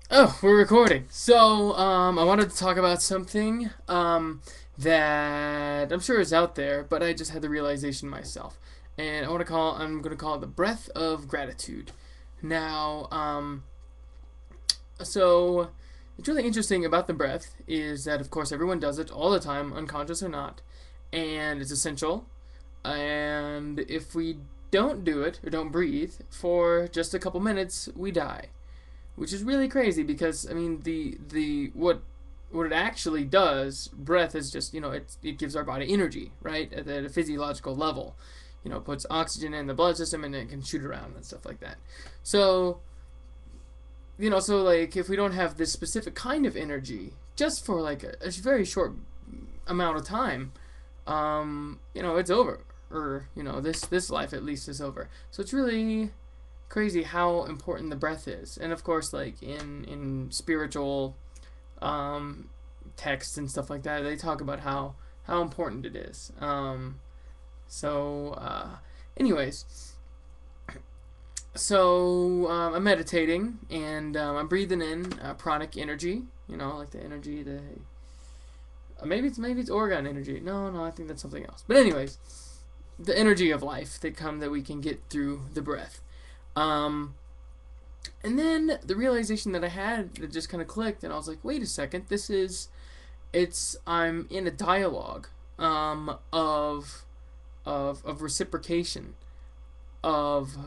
Oh, we're recording. So, I wanted to talk about something, that I'm sure is out there, but I just had the realization myself. And I'm going to call it the breath of gratitude. Now, so, it's really interesting about the breath is that, of course, everyone does it all the time, unconscious or not, and it's essential. And if we don't do it or don't breathe for just a couple minutes, we die, which is really crazy because I mean the what it actually does, breath is just it gives our body energy, right, at a physiological level. It puts oxygen in the blood system and it can shoot around and stuff like that. So so like if we don't have this specific kind of energy just for like a very short amount of time, it's over, or this life at least is over. So it's really crazy how important the breath is. And of course, like in spiritual um, texts and stuff like that, they talk about how important it is. So, anyways, I'm meditating and I'm breathing in pranic energy. Like the energy, the maybe it's organ energy. No, I think that's something else. But anyways, the energy of life that we can get through the breath. Um, And then the realization that I had that just kind of clicked, and I was like, wait a second, I'm in a dialogue of reciprocation of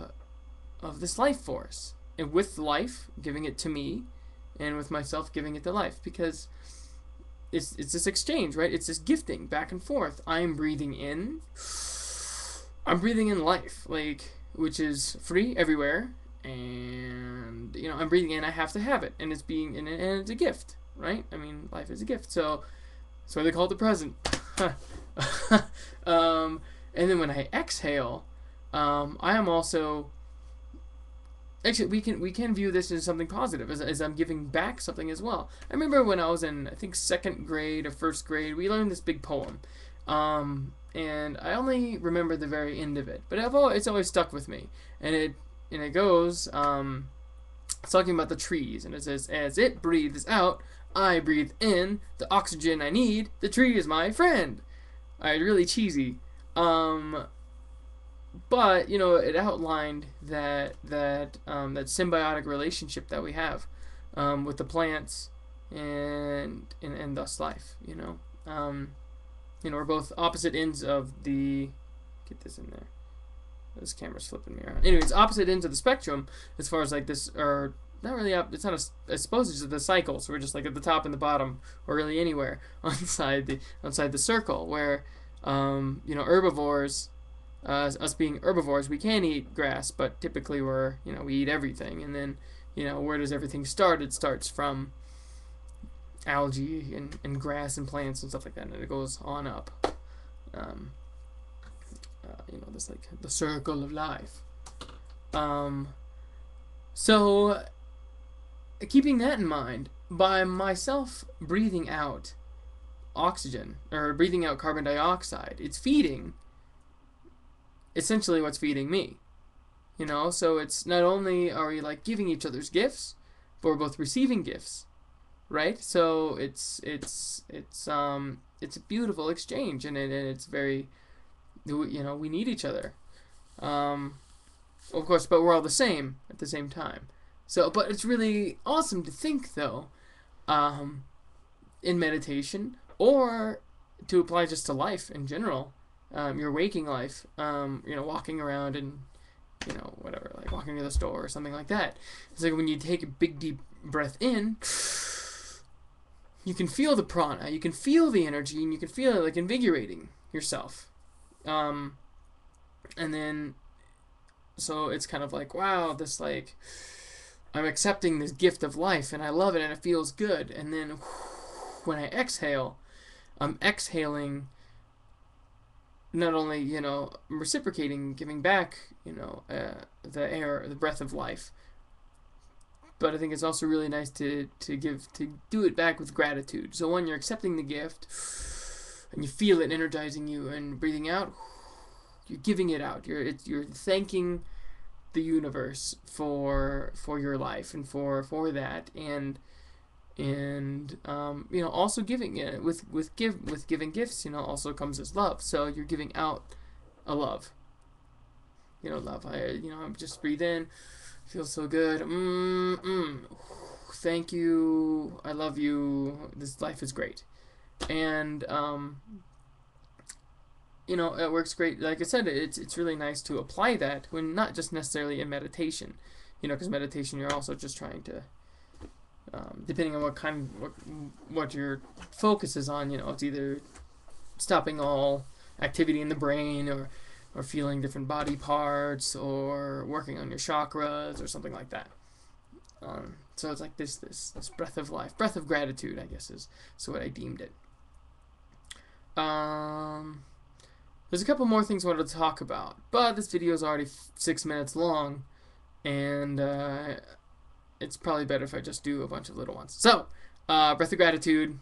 this life force, and with life giving it to me, and with myself giving it to life, because it's this exchange, right? It's this gifting back and forth. I'm breathing in life, like, which is free everywhere, and I'm breathing in. I have to have it, and and it's a gift, right? I mean, life is a gift, so they call it the present. And then when I exhale, I am also actually we can view this as something positive, as I'm giving back something as well. I remember when I was in, I think, second grade or first grade, we learned this big poem, and I only remember the very end of it, but it's always stuck with me. And it goes, it's talking about the trees, and it says, as it breathes out, I breathe in the oxygen I need. The tree is my friend. All right, really cheesy. Um, but it outlined that symbiotic relationship that we have with the plants, and thus life. We're both opposite ends of the. Get this in there. This camera's flipping me around. Anyways, opposite ends of the spectrum as far as like this, or not really up. It's not I suppose it's just the cycle. So we're just like at the top and the bottom, or really anywhere on the circle where, herbivores, us being herbivores, we can eat grass, but typically we eat everything. And then, where does everything start? It starts from algae and grass and plants and stuff like that, and it goes on up. Um, this like the circle of life. Um, so keeping that in mind, by myself breathing out oxygen or breathing out carbon dioxide, it's feeding essentially what's feeding me. So it's not only are we like giving each other's gifts, but we're both receiving gifts, right? So it's a beautiful exchange, and it's very, we need each other. Um, of course, but we're all the same at the same time. So, but it's really awesome to think, though, um, in meditation, or to apply just to life in general, your waking life, walking around and, whatever, like walking to the store or something like that. It's like when you take a big, deep breath in, you can feel the prana, you can feel the energy, and you can feel it like invigorating yourself. Um, and then so it's kind of like, wow, this like I'm accepting this gift of life and I love it and it feels good. And then when I exhale, I'm exhaling, not only reciprocating, giving back, the air, the breath of life, but I think it's also really nice to do it back with gratitude. So when you're accepting the gift and you feel it energizing you, and breathing out, you're giving it out. You're thanking the universe for your life and for that, and you know, also giving it with giving gifts, you know, also comes as love. So you're giving out a love, you know, love. Just breathe in, feels so good. Thank you, I love you, this life is great. And you know, it works great. Like I said, it's really nice to apply that when not just necessarily in meditation, you know, because meditation you're also just trying to, depending on what your focus is on, you know, it's either stopping all activity in the brain, or feeling different body parts, or working on your chakras or something like that. So it's like this breath of life, breath of gratitude, I guess is what I deemed it. There's a couple more things I wanted to talk about, but this video is already 6 minutes long, and it's probably better if I just do a bunch of little ones. So, breath of gratitude.